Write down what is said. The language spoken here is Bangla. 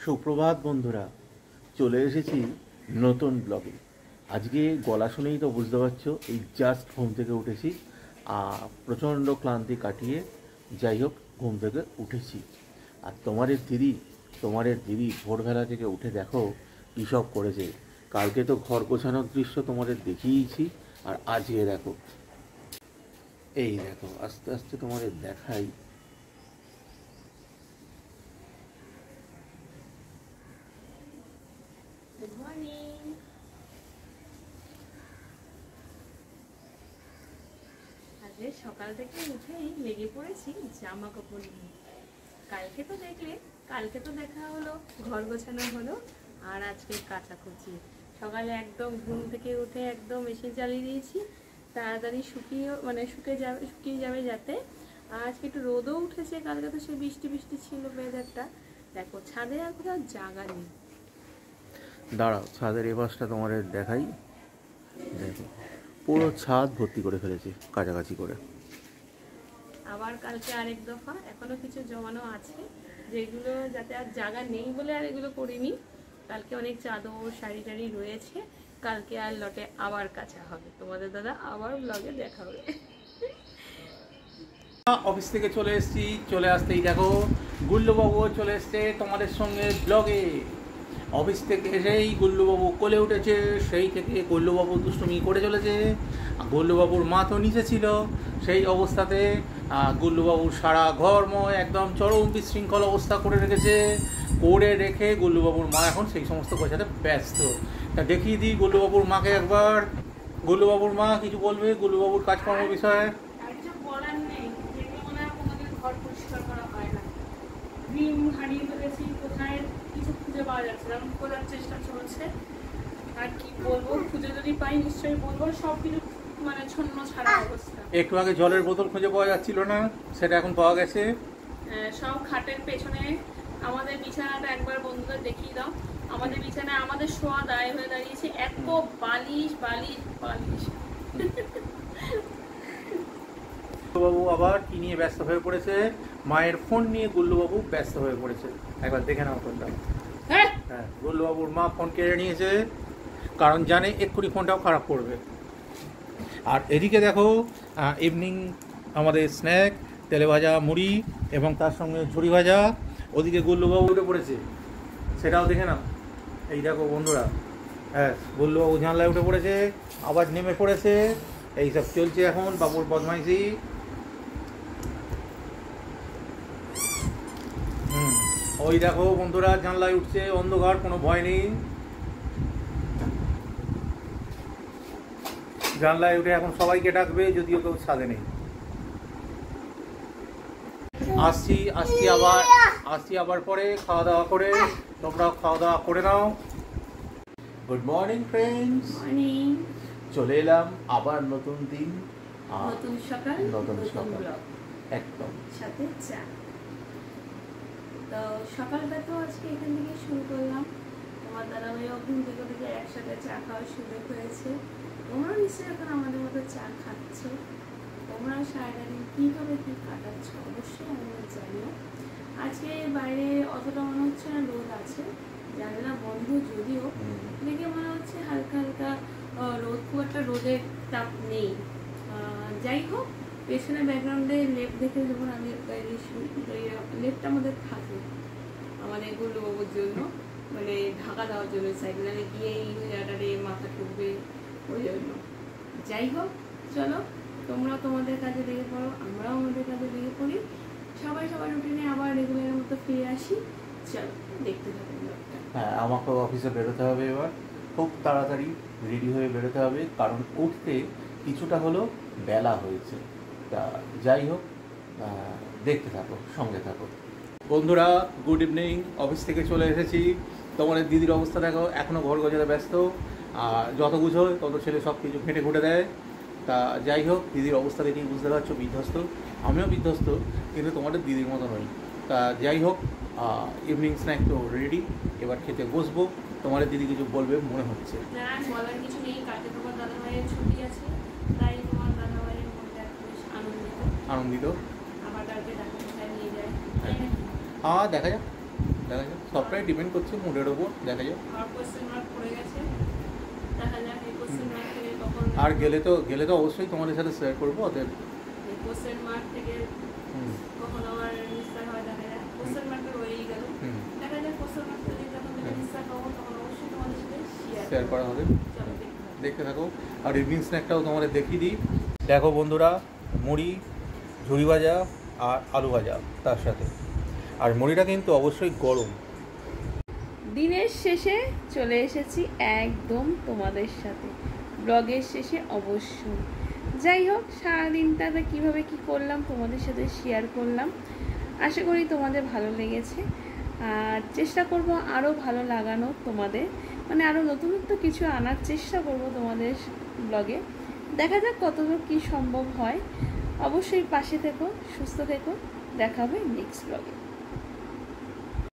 সুপ্রভাত বন্ধুরা, চলে এসেছি নতুন ব্লগে। আজকে গলা শুনেই তো বুঝতে পারছো, এই জাস্ট ঘুম থেকে উঠেছি। প্রচণ্ড ক্লান্তি কাটিয়ে যাই হোক ঘুম থেকে উঠেছি। আর তোমাদের দিদি ভোরবেলা থেকে উঠে দেখো কী সব করেছে। কালকে তো ঘর গোছানোর দৃশ্য তোমাদের দেখিয়েছি, আর আজকে দেখো, এই দেখো আস্তে আস্তে তোমাদের দেখাই। Good morning. আজকে সকাল থেকে উঠেই লেগে পড়েছি জামা কাপড় নিয়ে। কালকে তো দেখা হলো, ঘর গোছানো হলো, আর আজকে কাচাকুচি। সকালে একদম ঘুম থেকে উঠে একদম মেশিন চালিয়ে দিয়েছি, তাড়াতাড়ি শুকিয়ে যাবে যাতে। আর আজকে একটু রোদও উঠেছে, কালকে তো সে বৃষ্টি ছিল ওয়েদারটা। দেখো ছাদে আর কোথাও জায়গা নেই। দাঁড়াও, ছাদের এ পাশটা তোমাদের দেখাই। দেখো পুরো ছাদ ভর্তি করে ফেলেছি কাছাকাছি করে। আবার কালকে আরেক দফা এখনো কিছু জমানো আছে, যেগুলো যাতে আর জায়গা নেই বলে আর এগুলো করিনি। কালকে অনেক চাদর শাড়ি টাড়ি রয়েছে, কালকে আর লটে আবার কাঁচা হবে। তোমাদের দাদা আবার ব্লগে দেখা হবে। অফিস থেকে চলে আসতেই দেখো গুল্লুবাবু চলে এসছে তোমাদের সঙ্গে ব্লগে। অফিস থেকে এসেই গুল্লুবাবু কোলে উঠেছে, সেই থেকে গুল্লুবাবু দুষ্টুমি করে চলেছে। গুল্লুবাবুর মা তো নিচে ছিল, সেই অবস্থাতে গুল্লুবাবুর সারা ঘরময় একদম চরম বিশৃঙ্খল অবস্থা করে রেখে গুল্লুবাবুর মা এখন সেই সমস্ত গোছাতে ব্যস্ত। তা দেখিয়ে দিই গুল্লুবাবুর মাকে একবার। গুল্লুবাবুর মা কিছু বলবে গুল্লুবাবুর কাজকর্ম বিষয়ে? হারিয়ে ফেলেছি, কোথায় কিছু খুঁজে পাওয়া যাচ্ছে না, খোঁজার চেষ্টা চলছে। আর কি বলবো, খুঁজে যদি পাই নিশ্চয়ই বলবো। সবকিছু ছন্ন ছাড়া অবস্থা। একটু আগে জলের বোতল খুঁজে পাওয়া যাচ্ছিল না, সেটা এখন পাওয়া গেছে। সব খাটের পেছনে। আমাদের বিছানাটা একবার বন্ধুদের দেখিয়ে দাও। আমাদের বিছানায় আমাদের শোয়া দায় হয়ে দাঁড়িয়েছে, এত বালিশ। গুল্লুবাবু আবার কি নিয়ে ব্যস্ত হয়ে পড়েছে? মায়ের ফোন নিয়ে গুল্লুবাবু ব্যস্ত হয়ে পড়েছে। একবার দেখে নাও ফোনটা। হ্যাঁ, গুল্লুবাবুর মা ফোন কেড়ে নিয়েছে, কারণ জানে এক্ষুনি ফোনটাও খারাপ করবে। আর এদিকে দেখো ইভিনিং আমাদের স্ন্যাক, তেলে ভাজা মুড়ি এবং তার সঙ্গে ঝুড়ি ভাজা। ওদিকে গুল্লুবাবু উঠে পড়েছে, সেটাও দেখে নাও। এই দেখো বন্ধুরা, হ্যাঁ গুল্লুবাবু জানলায় উঠে পড়েছে, আবার নেমে পড়েছে। এইসব চলছে এখন বাবুর বদমাইশি। ওই দেখো বন্ধুরা জানলায় উঠছে, অন্ধকার, কোনো ভয় নেই। জানলায় উঠে এখন সবাইকে ডাকবে, যদিও কেউ ছাদে নেই। আসছি আবার পরে খাওয়া দাওয়া করে। তোমরাও খাওয়া দাওয়া করে নাও। গুড মর্নিং ফ্রেন্ডস, চলে এলাম আবার নতুন দিন, নতুন সকাল, একদম সাথে চা। তো সকালটা তো আজকে এখান থেকে শুরু করলাম। তোমার দাদাভাই ঘুম থেকে একসাথে চা খাওয়ার সুযোগ হয়েছে। তোমরা নিশ্চয়ই এখন আমাদের মতো চা খাচ্ছ। তোমরা সারাটা দিন কীভাবে কী কাটাচ্ছ অবশ্যই আমাদের জানিও। আজকে বাইরে অতটা মনে হচ্ছে না রোদ আছে, জানলা বন্ধ যদিও, দেখে মনে হচ্ছে হালকা হালকা রোদ, খুব একটা রোদের তাপ নেই। যাই হোক, পেছনে ব্যাকগ্রাউন্ডে লেপ দেখে যখন আমি লেপটা আমাদের থাকে আমাদের গুল্লুবাবুর জন্য, ঢাকা দেওয়ার জন্য, সাইকেলে গিয়ে এই জায়গাটারে মাথা ঠুকবে ওই জন্য। যাই হোক, চলো তোমরা তোমাদের কাজে লেগে পড়ো, আমরাও আমাদের কাজে লেগে পড়ি। সবাই সবার রুটিনে আবার রেগুলারের মতো ফিরে আসি। চলো দেখতে থাকো। হ্যাঁ, আমাকেও অফিসে বেরোতে হবে এবার, খুব তাড়াতাড়ি রেডি হয়ে বেরোতে হবে, কারণ উঠতে কিছুটা হলো বেলা হয়েছে। তা যাই হোক, দেখতে থাকো, সঙ্গে থাকো। বন্ধুরা গুড ইভিনিং, অফিস থেকে চলে এসেছি। তোমাদের দিদির অবস্থা দেখো, এখনও ঘর গোছাতে ব্যস্ত। আর যত গুছোয় তত ছেলে সব কিছু ঘেঁটে ঘুটে দেয়। তা যাই হোক, দিদির অবস্থা দেখেই বুঝতে পারছো বিধ্বস্ত। আমিও বিধ্বস্ত, কিন্তু তোমাদের দিদির মতো নই। তা যাই হোক, ইভিনিং স্ন্যাক তো রেডি, এবার খেতে বসবো। তোমাদের দিদি কিছু বলবে মনে হচ্ছে। বলার কিছু নেই, কালকে তোমার দাদাভাইয়ের ছুটি আছে, তাই তোমার দাদাভাইয়ের মধ্যে আনন্দিত। আবার কালকে ডাক্তার নিয়ে যায়। দেখা যাক। দেখা যাক, সবটাই ডিপেন্ড করছে মুডের ওপর, দেখা যাক। আর কোশ্চেন মার্ক পড়ে গেছে, দেখা যাক এই কোশ্চেন মার্ক থেকে কখন আর গেলে তো অবশ্যই তোমাদের সাথে শেয়ার করবো অতএব। এই কোশ্চেন মার্ক থেকে হুম, কখন আমার নিস্তার হয় দেখা যাক। কোশ্চেন মার্কটা রয়েই গেল, হুম, দেখা যাক কোশ্চেন মার্ক থেকে যখন থেকে নিস্তার পাবো তখন অবশ্যই তোমাদের সাথে শেয়ার করা হবে। চলো দেখতে হবে। দেখতে থাকো। আর ইভিনিং স্ন্যাকটাও তোমাদের দেখিয়ে দিই। দেখো বন্ধুরা, মুড়ি, ঝুড়ি ভাজা আর আলু ভাজা তার সাথে। আর মুড়িটা কিন্তু অবশ্যই গরম। দিনের শেষে চলে এসেছি একদম তোমাদের সাথে, ব্লগের শেষে অবশ্যই। যাই হোক, সারাদিনটাতে কীভাবে কী করলাম তোমাদের সাথে শেয়ার করলাম। আশা করি তোমাদের ভালো লেগেছে, আর চেষ্টা করব আরও ভালো লাগানো তোমাদের, মানে আরও নতুনত্ব কিছু আনার চেষ্টা করব তোমাদের ব্লগে। দেখা যাক কতদূর কী সম্ভব হয়। অবশ্যই পাশে থেকো, সুস্থ থেকো, দেখা হবে নেক্সট ব্লগে।